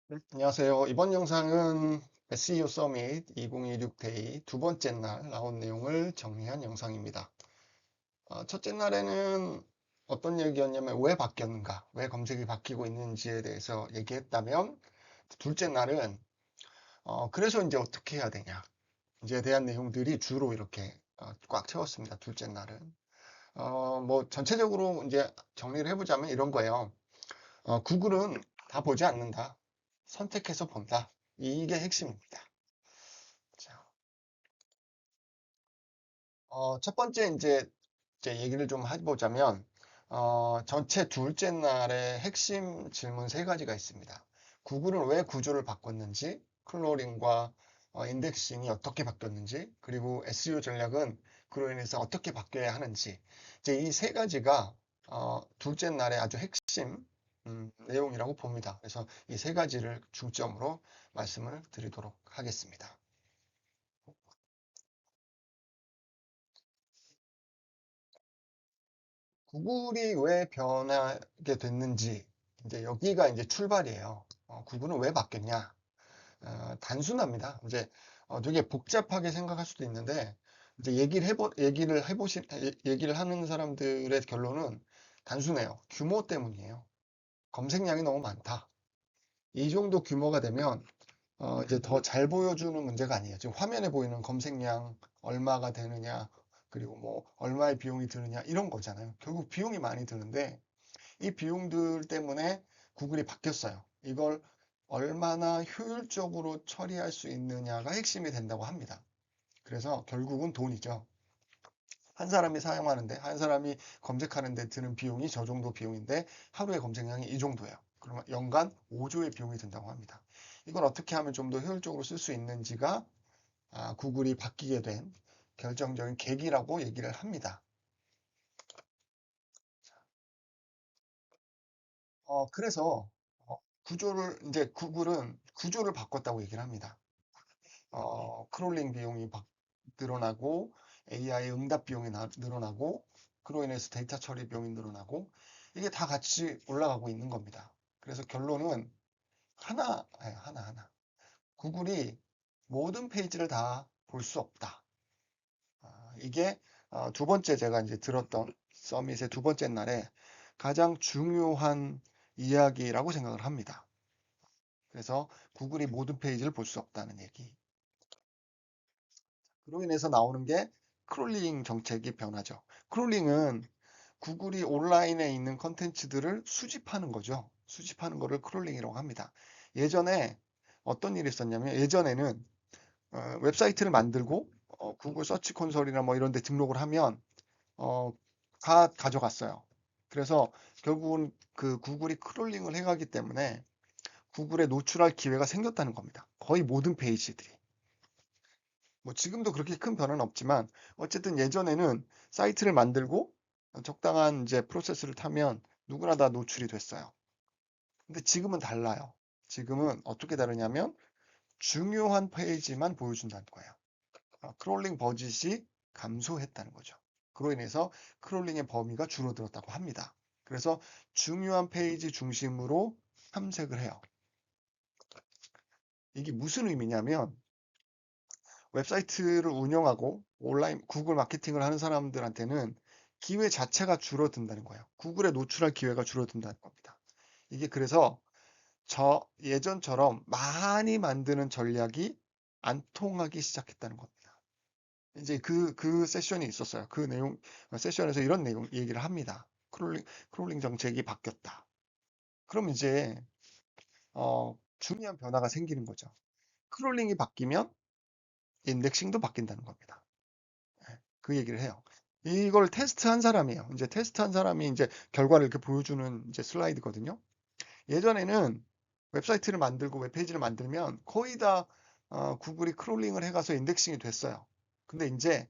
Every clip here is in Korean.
네, 안녕하세요. 이번 영상은 SEO 서밋 2026 데이 두 번째 날 나온 내용을 정리한 영상입니다. 첫째 날에는 어떤 얘기였냐면 왜 바뀌었는가, 왜 검색이 바뀌고 있는지에 대해서 얘기했다면, 둘째 날은 그래서 이제 어떻게 해야 되냐, 이제에 대한 내용들이 주로 이렇게 꽉 채웠습니다. 둘째 날은. 뭐 전체적으로 이제 정리를 해보자면 이런 거예요. 구글은 다 보지 않는다. 선택해서 본다. 이게 핵심입니다. 자, 첫 번째 이제 얘기를 좀 해보자면, 전체 둘째 날의 핵심 질문 세 가지가 있습니다. 구글은 왜 구조를 바꿨는지, 클로링과 인덱싱이 어떻게 바뀌었는지, 그리고 SEO 전략은 그로 인해서 어떻게 바뀌어야 하는지, 이제 이 세 가지가 둘째 날의 아주 핵심 내용이라고 봅니다. 그래서 이 세 가지를 중점으로 말씀을 드리도록 하겠습니다. 구글이 왜 변하게 됐는지, 이제 여기가 이제 출발이에요. 구글은 왜 바뀌었냐? 단순합니다. 이제 되게 복잡하게 생각할 수도 있는데, 이제 얘기를 하는 사람들의 결론은 단순해요. 규모 때문이에요. 검색량이 너무 많다. 이 정도 규모가 되면, 이제 더 잘 보여주는 문제가 아니에요. 지금 화면에 보이는 검색량 얼마가 되느냐, 그리고 뭐 얼마의 비용이 드느냐, 이런 거잖아요. 결국 비용이 많이 드는데, 이 비용들 때문에 구글이 바뀌었어요. 이걸 얼마나 효율적으로 처리할 수 있느냐가 핵심이 된다고 합니다. 그래서 결국은 돈이죠. 한 사람이 사용하는데, 한 사람이 검색하는데 드는 비용이 저 정도 비용인데 하루의 검색량이 이 정도예요. 그러면 연간 5조의 비용이 든다고 합니다. 이걸 어떻게 하면 좀 더 효율적으로 쓸 수 있는지가 구글이 바뀌게 된 결정적인 계기라고 얘기를 합니다. 그래서 이제 구글은 구조를 바꿨다고 얘기를 합니다. 크롤링 비용이 늘어나고 AI 응답 비용이 늘어나고 그로 인해서 데이터 처리 비용이 늘어나고 이게 다 같이 올라가고 있는 겁니다. 그래서 결론은 하나. 구글이 모든 페이지를 다 볼 수 없다. 이게 두 번째 제가 이제 들었던 서밋의 두 번째 날에 가장 중요한 이야기라고 생각을 합니다. 그래서 구글이 모든 페이지를 볼 수 없다는 얘기. 그로 인해서 나오는 게 크롤링 정책이 변하죠. 크롤링은 구글이 온라인에 있는 컨텐츠들을 수집하는 거죠. 수집하는 거를 크롤링이라고 합니다. 예전에 어떤 일이 있었냐면 예전에는 웹사이트를 만들고 구글 서치 콘솔이나 뭐 이런 데 등록을 하면 어, 다 가져갔어요. 그래서 결국은 그 구글이 크롤링을 해가기 때문에 구글에 노출할 기회가 생겼다는 겁니다. 거의 모든 페이지들이. 뭐 지금도 그렇게 큰 변화는 없지만 어쨌든 예전에는 사이트를 만들고 적당한 이제 프로세스를 타면 누구나 다 노출이 됐어요. 근데 지금은 달라요. 지금은 어떻게 다르냐면 중요한 페이지만 보여준다는 거예요. 크롤링 버짓이 감소했다는 거죠. 그로 인해서 크롤링의 범위가 줄어들었다고 합니다. 그래서 중요한 페이지 중심으로 탐색을 해요. 이게 무슨 의미냐면 웹사이트를 운영하고 온라인 구글 마케팅을 하는 사람들한테는 기회 자체가 줄어든다는 거예요. 구글에 노출할 기회가 줄어든다는 겁니다. 이게 그래서 저 예전처럼 많이 만드는 전략이 안 통하기 시작했다는 겁니다. 이제 그 세션이 있었어요. 그 내용, 세션에서 이런 내용 얘기를 합니다. 크롤링 정책이 바뀌었다. 그럼 이제, 중요한 변화가 생기는 거죠. 크롤링이 바뀌면 인덱싱도 바뀐다는 겁니다. 그 얘기를 해요. 이걸 테스트한 사람이에요. 이제 테스트한 사람이 이제 결과를 이렇게 보여주는 이제 슬라이드거든요. 예전에는 웹사이트를 만들고 웹페이지를 만들면 거의 다 구글이 크롤링을 해가서 인덱싱이 됐어요. 근데 이제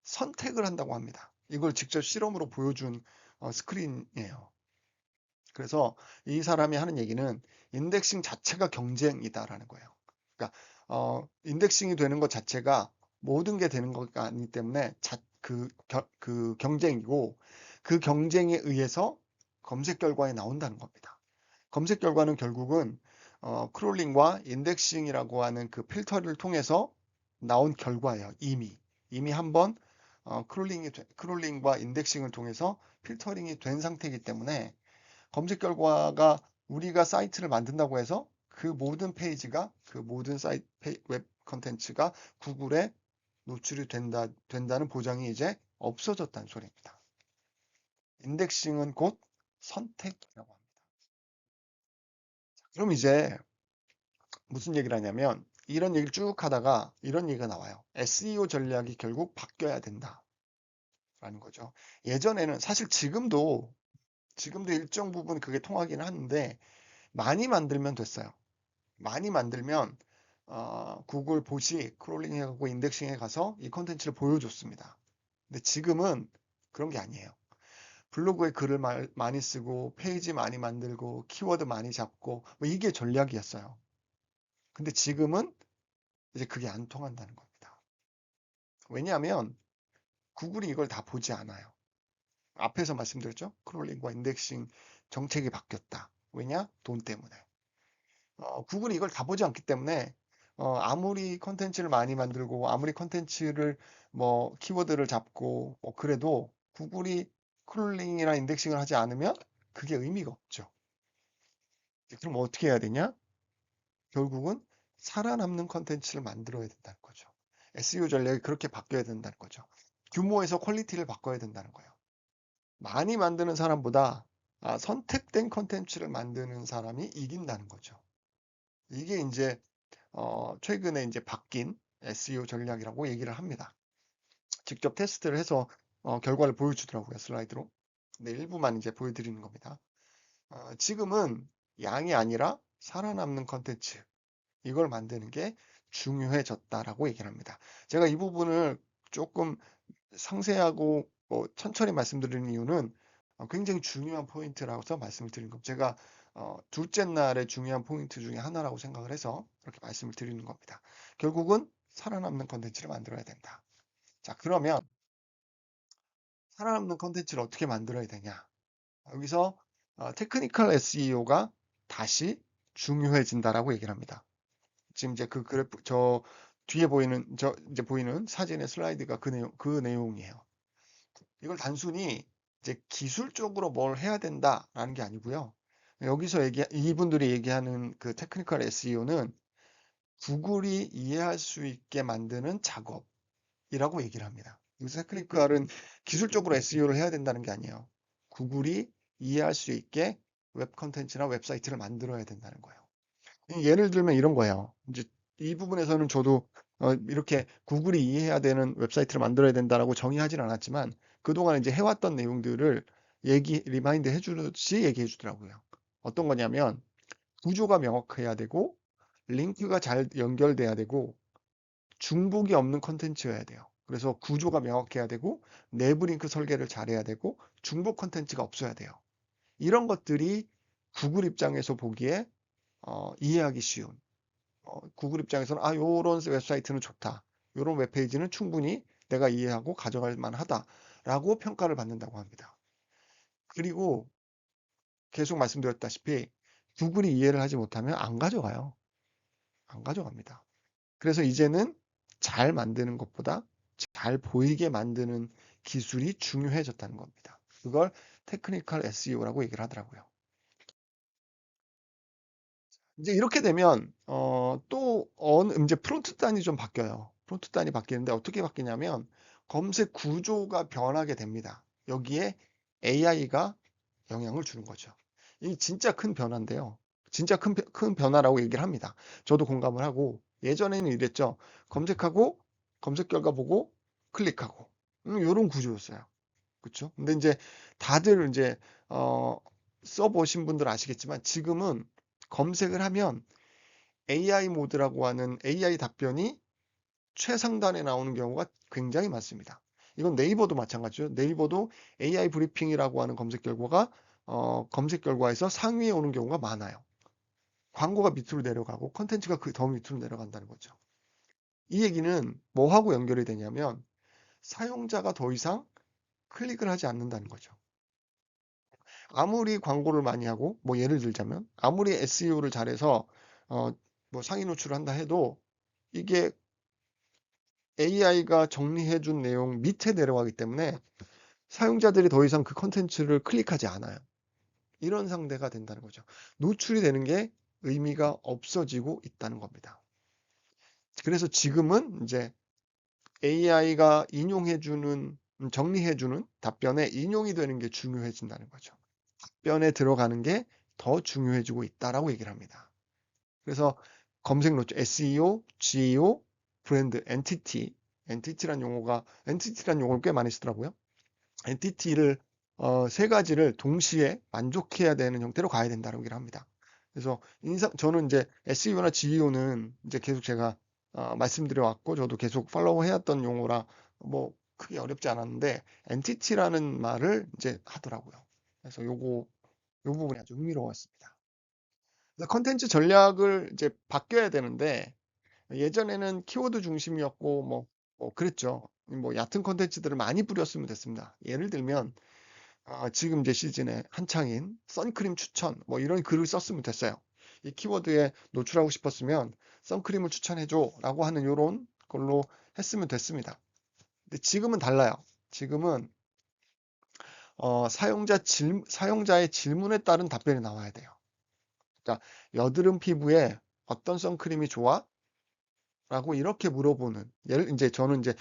선택을 한다고 합니다. 이걸 직접 실험으로 보여준 스크린이에요. 그래서 이 사람이 하는 얘기는 인덱싱 자체가 경쟁이다라는 거예요. 그러니까 인덱싱이 되는 것 자체가 모든 게 되는 것가 아니기 때문에 그 경쟁이고 그 경쟁에 의해서 검색 결과에 나온다는 겁니다. 검색 결과는 결국은 크롤링과 인덱싱이라고 하는 그 필터를 통해서 나온 결과예요. 이미 한번 크롤링과 인덱싱을 통해서 필터링이 된 상태이기 때문에 검색 결과가 우리가 사이트를 만든다고 해서 그 모든 페이지가 그 모든 웹 컨텐츠가 구글에 노출이 된다는 보장이 이제 없어졌다는 소리입니다. 인덱싱은 곧 선택이라고 합니다. 그럼 이제 무슨 얘기를 하냐면 이런 얘기를 쭉 하다가 이런 얘기가 나와요. SEO 전략이 결국 바뀌어야 된다라는 거죠. 예전에는 사실 지금도 일정 부분 그게 통하기는 하는데 많이 만들면 됐어요. 많이 만들면 구글 봇이 크롤링해가고 인덱싱해 가서 이 컨텐츠를 보여줬습니다. 근데 지금은 그런 게 아니에요. 블로그에 글을 많이 쓰고 페이지 많이 만들고 키워드 많이 잡고 뭐 이게 전략이었어요. 근데 지금은 이제 그게 안 통한다는 겁니다. 왜냐하면 구글이 이걸 다 보지 않아요. 앞에서 말씀드렸죠? 크롤링과 인덱싱 정책이 바뀌었다. 왜냐? 돈 때문에. 구글이 이걸 다 보지 않기 때문에 아무리 컨텐츠를 많이 만들고 아무리 컨텐츠를 뭐 키워드를 잡고 뭐 그래도 구글이 크롤링이나 인덱싱을 하지 않으면 그게 의미가 없죠. 그럼 어떻게 해야 되냐? 결국은 살아남는 컨텐츠를 만들어야 된다는 거죠. SEO 전략이 그렇게 바뀌어야 된다는 거죠. 규모에서 퀄리티를 바꿔야 된다는 거예요. 많이 만드는 사람보다 선택된 컨텐츠를 만드는 사람이 이긴다는 거죠. 이게 이제 최근에 이제 바뀐 SEO 전략이라고 얘기를 합니다. 직접 테스트를 해서 결과를 보여주더라고요, 슬라이드로. 근데 일부만 이제 보여드리는 겁니다. 지금은 양이 아니라 살아남는 컨텐츠, 이걸 만드는 게 중요해졌다라고 얘기를 합니다. 제가 이 부분을 조금 상세하고 천천히 말씀드리는 이유는 굉장히 중요한 포인트라서 말씀을 드리는 겁니다. 제가 둘째 날의 중요한 포인트 중에 하나라고 생각을 해서 그렇게 말씀을 드리는 겁니다. 결국은 살아남는 컨텐츠를 만들어야 된다. 자, 그러면 살아남는 컨텐츠를 어떻게 만들어야 되냐? 여기서 테크니컬 SEO가 다시 중요해진다라고 얘기를 합니다. 지금 이제 그 그래프 저 뒤에 보이는 저 이제 보이는 사진의 슬라이드가 그 내용이에요. 이걸 단순히 이제 기술적으로 뭘 해야 된다라는 게 아니고요. 여기서 이분들이 얘기하는 그 테크니컬 SEO는 구글이 이해할 수 있게 만드는 작업이라고 얘기를 합니다. 여기서 테크니컬은 기술적으로 SEO를 해야 된다는 게 아니에요. 구글이 이해할 수 있게 웹 컨텐츠나 웹사이트를 만들어야 된다는 거예요. 예를 들면 이런 거예요. 이제 이 부분에서는 저도 이렇게 구글이 이해해야 되는 웹사이트를 만들어야 된다라고 정의하진 않았지만 그동안 이제 해왔던 내용들을 리마인드 해주듯이 얘기해 주더라고요. 어떤 거냐면 구조가 명확해야 되고 링크가 잘 연결돼야 되고 중복이 없는 컨텐츠여야 돼요. 그래서 구조가 명확해야 되고 내부 링크 설계를 잘해야 되고 중복 컨텐츠가 없어야 돼요. 이런 것들이 구글 입장에서 보기에 이해하기 쉬운 구글 입장에서는 요런 웹사이트는 좋다. 요런 웹페이지는 충분히 내가 이해하고 가져갈 만하다라고 평가를 받는다고 합니다. 그리고 계속 말씀드렸다시피 구글이 이해를 하지 못하면 안 가져가요. 안 가져갑니다. 그래서 이제는 잘 만드는 것보다 잘 보이게 만드는 기술이 중요해졌다는 겁니다. 그걸 테크니컬 SEO라고 얘기를 하더라고요. 이제 이렇게 되면 또 이제 프론트 단이 좀 바뀌어요. 프론트 단이 바뀌는데 어떻게 바뀌냐면 검색 구조가 변하게 됩니다. 여기에 AI가 영향을 주는 거죠. 이 진짜 큰 변화인데요. 진짜 큰 변화라고 얘기를 합니다. 저도 공감을 하고 예전에는 이랬죠. 검색하고 검색 결과 보고 클릭하고 이런 구조였어요. 그렇죠? 근데 이제 다들 이제 써보신 분들 아시겠지만 지금은 검색을 하면 AI 모드라고 하는 AI 답변이 최상단에 나오는 경우가 굉장히 많습니다. 이건 네이버도 마찬가지죠. 네이버도 AI 브리핑이라고 하는 검색 결과가 검색 결과에서 상위에 오는 경우가 많아요. 광고가 밑으로 내려가고 컨텐츠가 더 밑으로 내려간다는 거죠. 이 얘기는 뭐하고 연결이 되냐면 사용자가 더 이상 클릭을 하지 않는다는 거죠. 아무리 광고를 많이 하고 뭐 예를 들자면 아무리 SEO를 잘해서 뭐 상위 노출을 한다 해도 이게 AI가 정리해 준 내용 밑에 내려가기 때문에 사용자들이 더 이상 그 콘텐츠를 클릭하지 않아요. 이런 상태가 된다는 거죠. 노출이 되는 게 의미가 없어지고 있다는 겁니다. 그래서 지금은 이제 AI가 인용해주는, 정리해주는 답변에 인용이 되는 게 중요해진다는 거죠. 답변에 들어가는 게 더 중요해지고 있다라고 얘기를 합니다. 그래서 검색 노출, SEO, GEO, 브랜드, 엔티티란 용어를 꽤 많이 쓰더라고요. 엔티티를 세 가지를 동시에 만족해야 되는 형태로 가야 된다고 얘기를 합니다. 그래서 저는 이제 SEO나 GEO는 이제 계속 제가 말씀드려 왔고 저도 계속 팔로우 해왔던 용어라 뭐 크게 어렵지 않았는데 엔티티라는 말을 이제 하더라고요. 그래서 요 부분이 아주 흥미로웠습니다. 그래서 컨텐츠 전략을 이제 바뀌어야 되는데 예전에는 키워드 중심이었고 뭐 그랬죠. 뭐 얕은 컨텐츠들을 많이 뿌렸으면 됐습니다. 예를 들면 지금 이제 시즌에 한창인 선크림 추천 뭐 이런 글을 썼으면 됐어요. 이 키워드에 노출하고 싶었으면 선크림을 추천해줘 라고 하는 이런 걸로 했으면 됐습니다. 근데 지금은 달라요. 지금은 사용자의 질문에 따른 답변이 나와야 돼요. 그러니까 여드름 피부에 어떤 선크림이 좋아? 라고 이렇게 물어보는 이제 저는 이제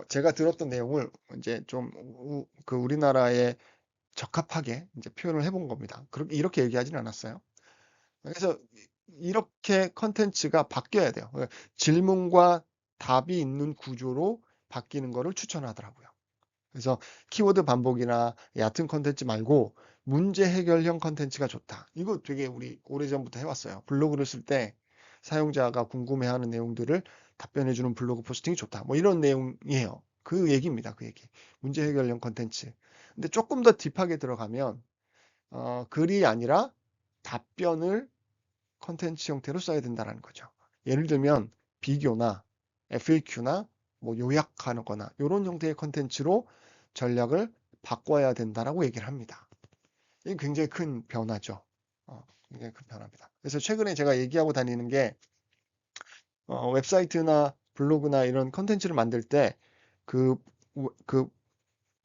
제가 들었던 내용을 이제 좀 그 우리나라에 적합하게 이제 표현을 해본 겁니다. 그렇게 이렇게 얘기하지는 않았어요. 그래서 이렇게 컨텐츠가 바뀌어야 돼요. 질문과 답이 있는 구조로 바뀌는 거를 추천하더라고요. 그래서 키워드 반복이나 얕은 컨텐츠 말고 문제 해결형 컨텐츠가 좋다. 이거 되게 우리 오래전부터 해왔어요. 블로그를 쓸 때 사용자가 궁금해하는 내용들을 답변해주는 블로그 포스팅이 좋다. 뭐 이런 내용이에요. 그 얘기입니다. 그 얘기. 문제 해결형 컨텐츠. 근데 조금 더 딥하게 들어가면 글이 아니라 답변을 컨텐츠 형태로 써야 된다는 거죠. 예를 들면 비교나 FAQ나 뭐 요약하거나 이런 형태의 컨텐츠로 전략을 바꿔야 된다라고 얘기를 합니다. 이게 굉장히 큰 변화죠. 굉장히 큰 변화입니다. 그래서 최근에 제가 얘기하고 다니는 게 웹사이트나 블로그나 이런 컨텐츠를 만들 때 그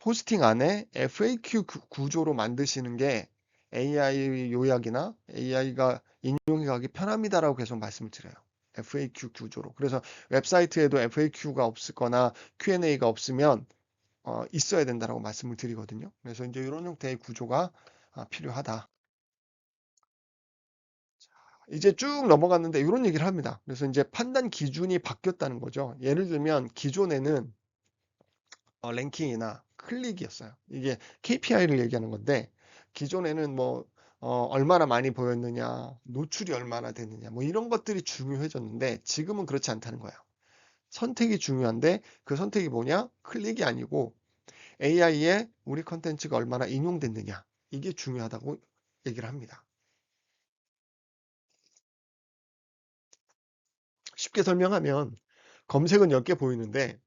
포스팅 안에 FAQ 구조로 만드시는 게 AI 요약이나 AI가 인용이 가기 편합니다라고 계속 말씀을 드려요. FAQ 구조로. 그래서 웹사이트에도 FAQ가 없거나 Q&A가 없으면 있어야 된다라고 말씀을 드리거든요. 그래서 이제 이런 형태의 구조가 필요하다. 이제 쭉 넘어갔는데 이런 얘기를 합니다. 그래서 이제 판단 기준이 바뀌었다는 거죠. 예를 들면 기존에는 랭킹이나 클릭이었어요. 이게 KPI를 얘기하는 건데 기존에는 뭐 얼마나 많이 보였느냐, 노출이 얼마나 됐느냐, 뭐 이런 것들이 중요해졌는데 지금은 그렇지 않다는 거예요. 선택이 중요한데 그 선택이 뭐냐? 클릭이 아니고 AI에 우리 컨텐츠가 얼마나 인용됐느냐. 이게 중요하다고 얘기를 합니다. 쉽게 설명하면 검색은 10개 보이는데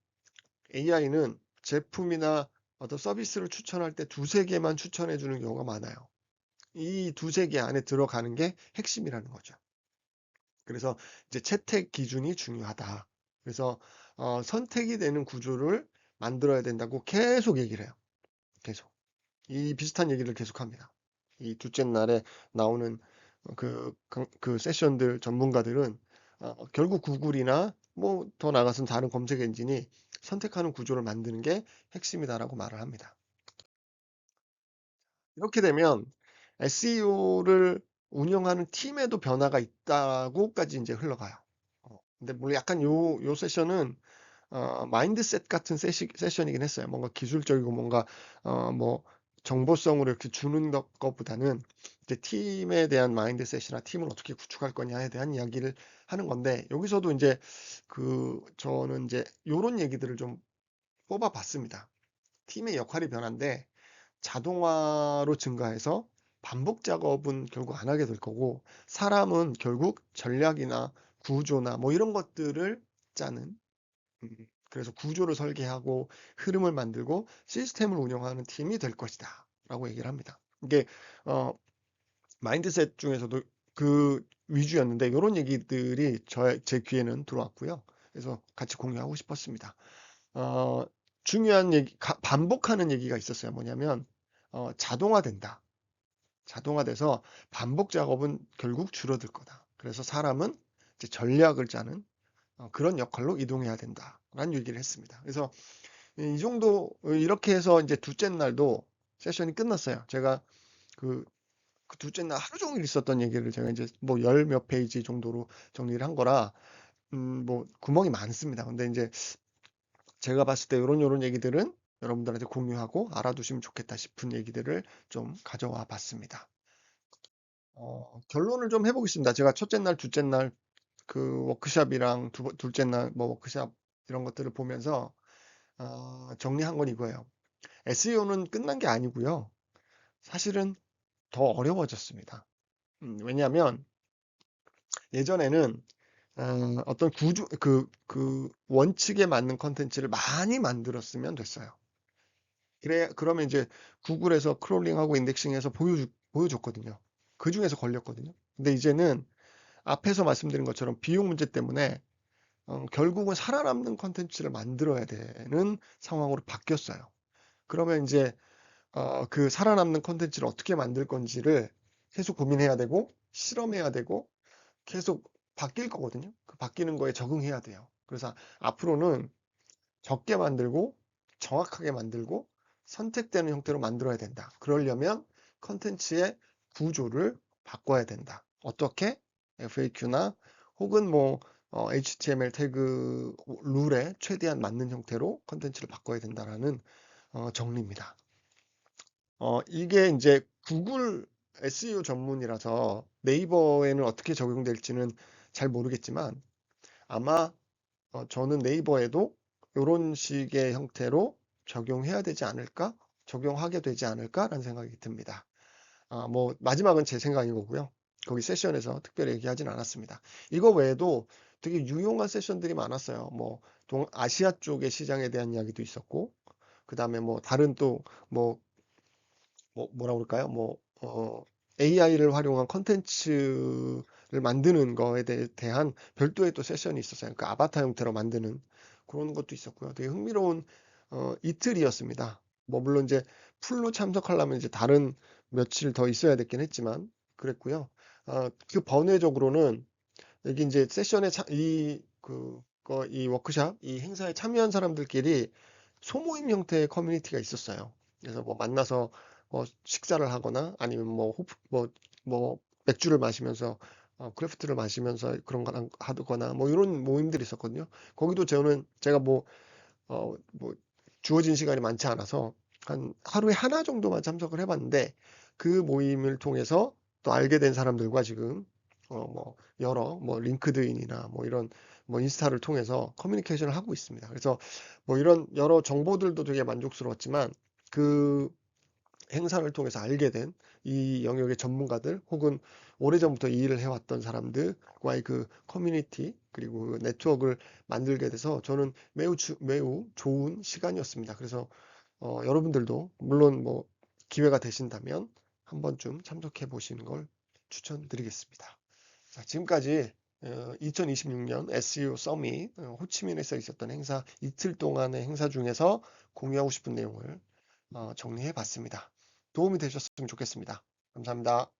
AI는 제품이나 어떤 서비스를 추천할 때 두세 개만 추천해 주는 경우가 많아요. 이 두세 개 안에 들어가는 게 핵심이라는 거죠. 그래서 이제 채택 기준이 중요하다. 그래서 선택이 되는 구조를 만들어야 된다고 계속 얘기를 해요. 계속. 이 비슷한 얘기를 계속합니다. 이 둘째 날에 나오는 그 세션들 전문가들은 결국 구글이나 뭐 더 나아가서는 다른 검색 엔진이 선택하는 구조를 만드는 게 핵심이다라고 말을 합니다. 이렇게 되면 SEO를 운영하는 팀에도 변화가 있다고까지 이제 흘러가요. 근데 물론 약간 요 세션은 마인드셋 같은 세션이긴 했어요. 뭔가 기술적이고 뭔가 뭐 정보성으로 이렇게 주는 것보다는 이제 팀에 대한 마인드셋이나 팀을 어떻게 구축할 거냐에 대한 이야기를 하는 건데 여기서도 이제 저는 이제 요런 얘기들을 좀 뽑아 봤습니다. 팀의 역할이 변한데 자동화로 증가해서 반복 작업은 결국 안 하게 될 거고 사람은 결국 전략이나 구조나 뭐 이런 것들을 짜는 그래서 구조를 설계하고 흐름을 만들고 시스템을 운영하는 팀이 될 것이다 라고 얘기를 합니다. 이게 어, 마인드셋 중에서도 그 위주였는데 이런 얘기들이 제 귀에는 들어왔고요. 그래서 같이 공유하고 싶었습니다. 중요한 얘기, 반복하는 얘기가 있었어요. 뭐냐면 자동화된다. 자동화돼서 반복 작업은 결국 줄어들 거다. 그래서 사람은 이제 전략을 짜는 그런 역할로 이동해야 된다라는 얘기를 했습니다. 그래서 이 정도 이렇게 해서 이제 둘째 날도 세션이 끝났어요. 제가 그, 그 둘째 날 하루 종일 있었던 얘기를 제가 이제 뭐 열 몇 페이지 정도로 정리를 한 거라 뭐 구멍이 많습니다. 근데 이제 제가 봤을 때 요런 얘기들은 여러분들한테 공유하고 알아두시면 좋겠다 싶은 얘기들을 좀 가져와 봤습니다. 결론을 좀 해보겠습니다. 제가 첫째 날, 둘째 날 그 워크샵이랑 둘째 날 뭐 워크샵 이런 것들을 보면서 정리한 건 이거예요. SEO는 끝난 게 아니고요. 사실은 더 어려워졌습니다. 왜냐하면 예전에는 어떤 구조 그 원칙에 맞는 컨텐츠를 많이 만들었으면 됐어요. 그러면 이제 구글에서 크롤링하고 인덱싱해서 보여줬거든요. 그 중에서 걸렸거든요. 근데 이제는 앞에서 말씀드린 것처럼 비용 문제 때문에 결국은 살아남는 컨텐츠를 만들어야 되는 상황으로 바뀌었어요. 그러면 이제 그 살아남는 컨텐츠를 어떻게 만들 건지를 계속 고민해야 되고 실험해야 되고 계속 바뀔 거거든요. 그 바뀌는 거에 적응해야 돼요. 그래서 앞으로는 적게 만들고 정확하게 만들고 선택되는 형태로 만들어야 된다. 그러려면 컨텐츠의 구조를 바꿔야 된다. 어떻게? FAQ나 혹은 뭐 HTML 태그 룰에 최대한 맞는 형태로 컨텐츠를 바꿔야 된다라는 정리입니다. 이게 이제 구글 SEO 전문이라서 네이버에는 어떻게 적용될지는 잘 모르겠지만 아마 저는 네이버에도 이런 식의 형태로 적용해야 되지 않을까? 적용하게 되지 않을까라는 생각이 듭니다. 뭐 마지막은 제 생각인 거고요. 거기 세션에서 특별히 얘기하진 않았습니다. 이거 외에도 되게 유용한 세션들이 많았어요. 뭐 아시아 쪽의 시장에 대한 이야기도 있었고, 그 다음에 뭐 다른 또뭐 뭐라 그럴까요? AI를 활용한 컨텐츠를 만드는 거에 대한 별도의 또 세션이 있었어요. 그 아바타 형태로 만드는 그런 것도 있었고요. 되게 흥미로운 이틀이었습니다. 뭐 물론 이제 풀로 참석하려면 이제 다른 며칠 더 있어야 됐긴 했지만 그랬고요. 그 번외적으로는 여기 이제 세션에 이 워크샵, 이 행사에 참여한 사람들끼리 소모임 형태의 커뮤니티가 있었어요. 그래서 뭐 만나서 뭐 식사를 하거나 아니면 뭐 맥주를 마시면서 크래프트를 마시면서 그런 거 하거나 뭐 이런 모임들이 있었거든요. 거기도 제가 뭐 주어진 시간이 많지 않아서 한 하루에 하나 정도만 참석을 해봤는데 그 모임을 통해서 또 알게 된 사람들과 지금 뭐 여러 뭐 링크드인이나 뭐 이런 뭐 인스타를 통해서 커뮤니케이션을 하고 있습니다. 그래서 뭐 이런 여러 정보들도 되게 만족스러웠지만 그 행사를 통해서 알게 된 이 영역의 전문가들 혹은 오래전부터 이 일을 해왔던 사람들과의 그 커뮤니티 그리고 그 네트워크를 만들게 돼서 저는 매우 좋은 시간이었습니다. 그래서 여러분들도 물론 뭐 기회가 되신다면 한 번쯤 참석해 보시는 걸 추천드리겠습니다. 자, 지금까지 2026년 SEO 서밋 호치민에서 있었던 행사 이틀 동안의 행사 중에서 공유하고 싶은 내용을 정리해 봤습니다. 도움이 되셨으면 좋겠습니다. 감사합니다.